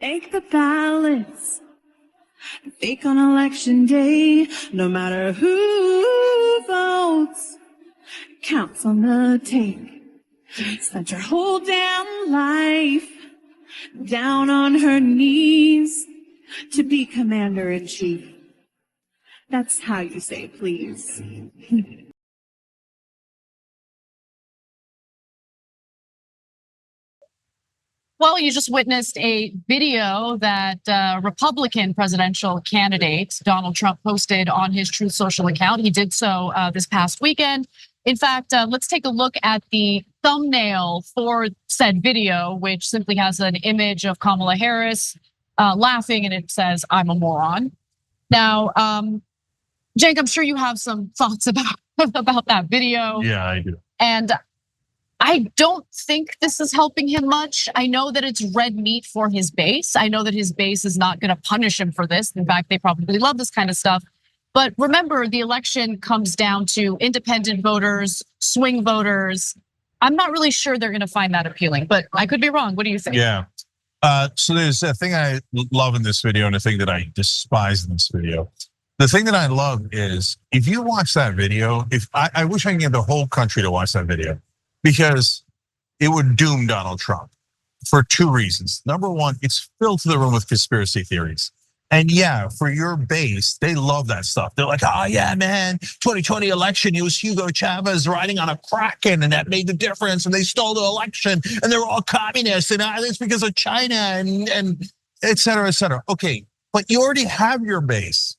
Take the ballots, fake on election day. No matter who votes, counts on the take. Spent her whole damn life down on her knees to be commander-in-chief. That's how you say please. Well, you just witnessed a video that Republican presidential candidate Donald Trump posted on his Truth Social account. He did so this past weekend. In fact, let's take a look at the thumbnail for said video, which simply has an image of Kamala Harris laughing, and it says, "I'm a moron." Now, Cenk, I'm sure you have some thoughts about that video. Yeah, I do. And I don't think this is helping him much. I know that it's red meat for his base. I know that his base is not gonna punish him for this. In fact, they probably love this kind of stuff. But remember, the election comes down to independent voters, swing voters. I'm not really sure they're gonna find that appealing, but I could be wrong. What do you think? Yeah, so there's a thing I love in this video and a thing that I despise in this video. The thing that I love is if you watch that video, I wish I could get the whole country to watch that video, because it would doom Donald Trump for two reasons. Number one, it's filled to the room with conspiracy theories. And yeah, for your base, they love that stuff. They're like, oh yeah, man, 2020 election, it was Hugo Chavez riding on a Kraken and that made the difference and they stole the election and they're all communists and it's because of China and et cetera, et cetera. Okay, but you already have your base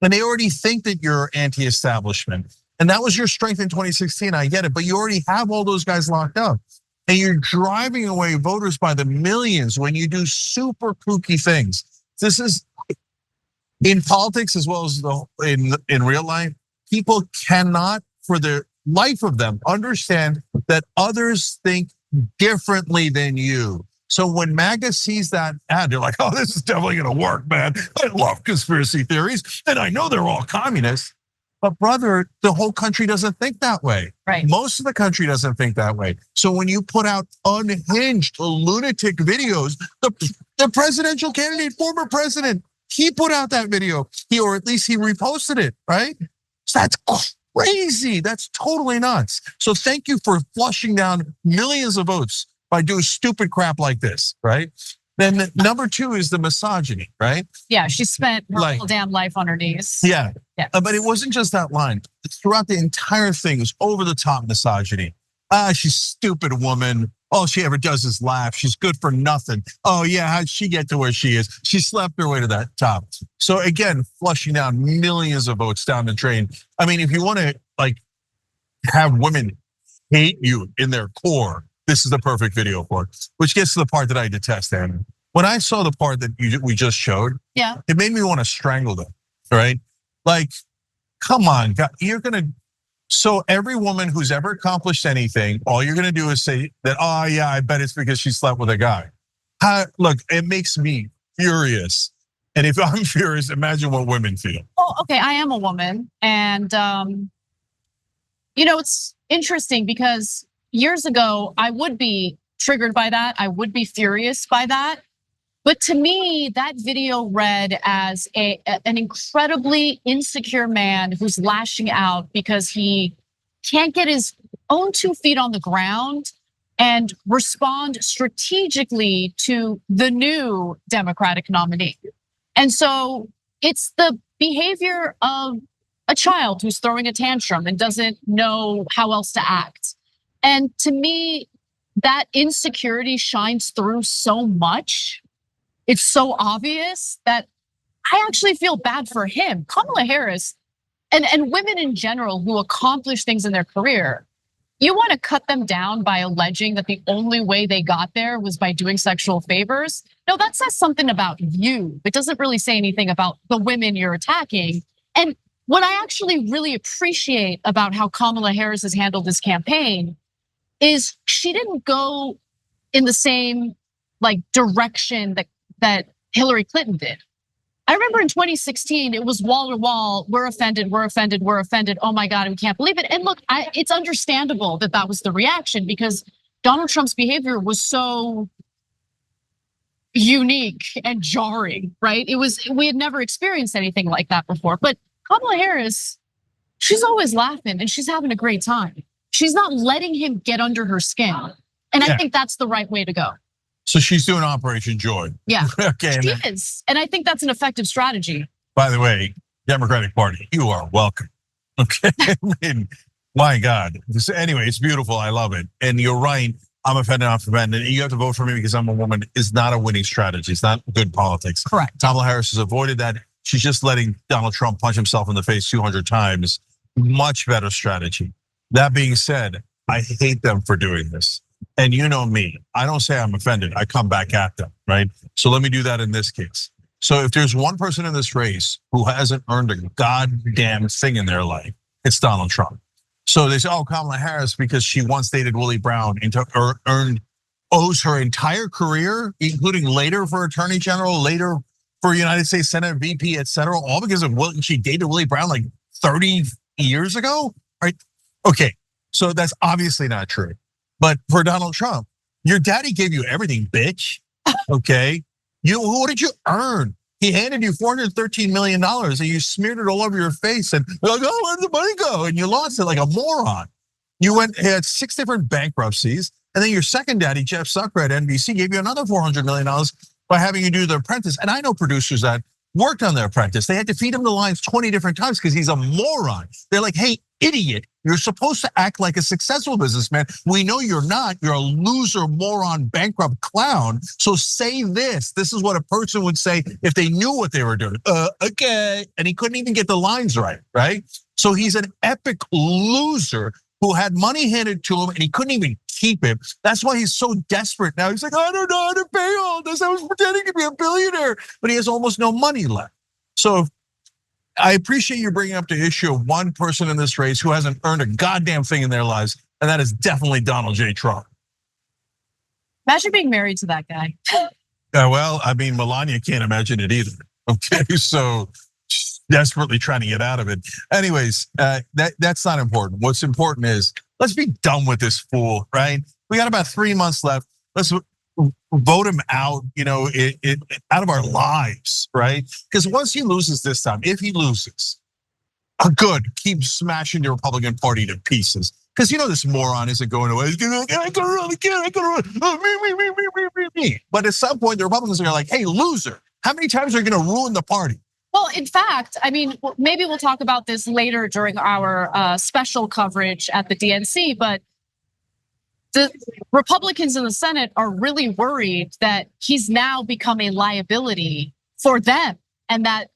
and they already think that you're anti-establishment. And that was your strength in 2016, I get it, but you already have all those guys locked up. And you're driving away voters by the millions when you do super kooky things. This is, in politics as well as in real life, people cannot, for the life of them, understand that others think differently than you. So when MAGA sees that ad, they're like, oh, this is definitely gonna work, man. I love conspiracy theories, and I know they're all communists. But brother, the whole country doesn't think that way. Right. Most of the country doesn't think that way. So when you put out unhinged, lunatic videos, the presidential candidate, former president, he put out that video, or at least he reposted it, right? So that's crazy. That's totally nuts. So thank you for flushing down millions of votes by doing stupid crap like this, right? Then number two is the misogyny, right? Yeah, she spent her whole damn life on her knees. Yeah, yes. But it wasn't just that line. Throughout the entire thing was over the top misogyny. She's a stupid woman. All she ever does is laugh. She's good for nothing. Oh yeah, how'd she get to where she is? She slept her way to that top. So again, flushing down millions of votes down the drain. I mean, if you want to like have women hate you in their core, this is the perfect video for it, which gets to the part that I detest, Anna. When I saw the part that we just showed, yeah, it made me want to strangle them, right? Like, come on, God, you're gonna, so every woman who's ever accomplished anything, all you're gonna do is say that, oh yeah, I bet it's because she slept with a guy. Look, it makes me furious. And if I'm furious, imagine what women feel. Well, okay, I am a woman, and it's interesting because years ago, I would be triggered by that. I would be furious by that. But to me, that video read as an incredibly insecure man who's lashing out because he can't get his own 2 feet on the ground and respond strategically to the new Democratic nominee. And so it's the behavior of a child who's throwing a tantrum and doesn't know how else to act. And to me, that insecurity shines through so much. It's so obvious that I actually feel bad for him. Kamala Harris and women in general who accomplish things in their career, you want to cut them down by alleging that the only way they got there was by doing sexual favors? No, that says something about you. It doesn't really say anything about the women you're attacking. And what I actually really appreciate about how Kamala Harris has handled this campaign is she didn't go in the same direction that Hillary Clinton did. I remember in 2016, it was wall to wall, we're offended, we're offended, we're offended. Oh my God, we can't believe it. And look, it's understandable that that was the reaction because Donald Trump's behavior was so unique and jarring, right? We had never experienced anything like that before. But Kamala Harris, she's always laughing and she's having a great time. She's not letting him get under her skin. And I think that's the right way to go. So she's doing Operation Joy. Yeah, okay, she is. And I think that's an effective strategy. By the way, Democratic Party, you are welcome. Okay, I mean, my God. Anyway, it's beautiful. I love it. And you're right. I'm offended, I'm offended. You have to vote for me because I'm a woman is not a winning strategy. It's not good politics. Correct. Kamala Harris has avoided that. She's just letting Donald Trump punch himself in the face 200 times. Much better strategy. That being said, I hate them for doing this. And you know me, I don't say I'm offended. I come back at them, right? So let me do that in this case. So if there's one person in this race who hasn't earned a goddamn thing in their life, it's Donald Trump. So they say, oh, Kamala Harris, because she once dated Willie Brown, owes her entire career, including later for Attorney General, later for United States Senate VP, et cetera, all because of she dated Willie Brown like 30 years ago, right? Okay, so that's obviously not true. But for Donald Trump, your daddy gave you everything, bitch, okay? What did you earn? He handed you $413 million and you smeared it all over your face and you're like, oh, where did the money go? And you lost it like a moron. You had 6 different bankruptcies. And then your second daddy, Jeff Zucker at NBC, gave you another $400 million by having you do The Apprentice. And I know producers that worked on The Apprentice. They had to feed him the lines 20 different times because he's a moron. They're like, hey, idiot, you're supposed to act like a successful businessman. We know you're not. You're a loser, moron, bankrupt clown. So say this. This is what a person would say if they knew what they were doing. Okay. And he couldn't even get the lines right? So he's an epic loser who had money handed to him and he couldn't even keep it. That's why he's so desperate now. He's like, I don't know how to pay all this. I was pretending to be a billionaire, but he has almost no money left. So I appreciate you bringing up the issue of one person in this race who hasn't earned a goddamn thing in their lives, and that is definitely Donald J. Trump. Imagine being married to that guy. Well, I mean, Melania can't imagine it either. Okay, so desperately trying to get out of it. Anyways, that's not important. What's important is let's be done with this fool, right? We got about 3 months left. Let's vote him out, out of our lives, right? Because once he loses this time, if he loses, good, keep smashing the Republican Party to pieces. Because this moron isn't going away. He's going, I can run again, I can run, me. But at some point, the Republicans are like, hey, loser, how many times are you going to ruin the party? Well, in fact, I mean, maybe we'll talk about this later during our special coverage at the DNC, but the Republicans in the Senate are really worried that he's now become a liability for them and that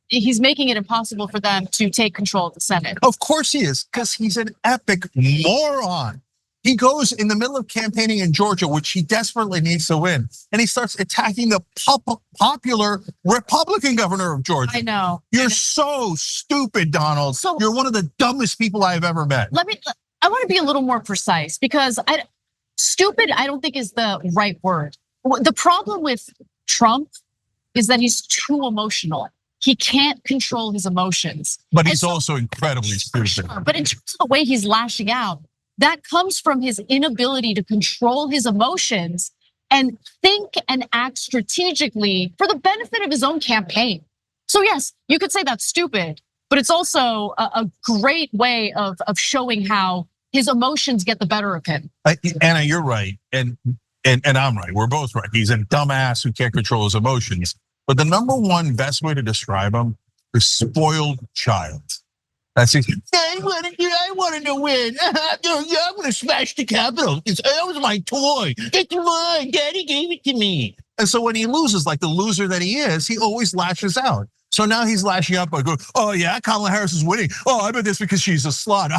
he's making it impossible for them to take control of the Senate. Of course he is, because he's an epic moron. He goes in the middle of campaigning in Georgia, which he desperately needs to win, and he starts attacking the popular Republican governor of Georgia. I know. You're so stupid, Donald. You're one of the dumbest people I've ever met. I want to be a little more precise because stupid, I don't think is the right word. The problem with Trump is that he's too emotional. He can't control his emotions. But he's also incredibly stupid. Sure, but in terms of the way he's lashing out, that comes from his inability to control his emotions and think and act strategically for the benefit of his own campaign. So yes, you could say that's stupid, but it's also a great way of showing how his emotions get the better of him. Anna, you're right, and I'm right. We're both right. He's a dumbass who can't control his emotions. But the number one best way to describe him is spoiled child. That's it. I wanted to win. I'm gonna smash the Capitol. That was my toy. It's mine. Daddy gave it to me. And so when he loses, like the loser that he is, he always lashes out. So now he's lashing out by going, oh yeah, Kamala Harris is winning. Oh, I bet that's because she's a slut.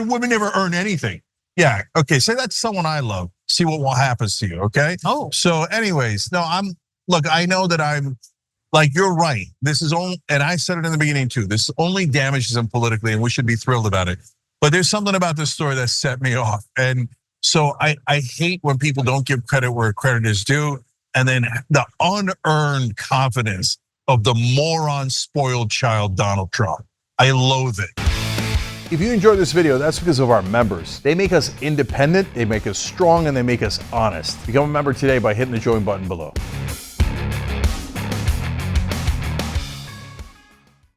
Women never earn anything. Yeah, okay, say that to someone I love. See what happens to you, okay? Oh. So anyways, no, look, I know that I'm, like, you're right. This is only, and I said it in the beginning too, this only damages him politically and we should be thrilled about it. But there's something about this story that set me off. And so I hate when people don't give credit where credit is due. And then the unearned confidence of the moron spoiled child, Donald Trump. I loathe it. If you enjoyed this video, that's because of our members. They make us independent, they make us strong, and they make us honest. Become a member today by hitting the join button below.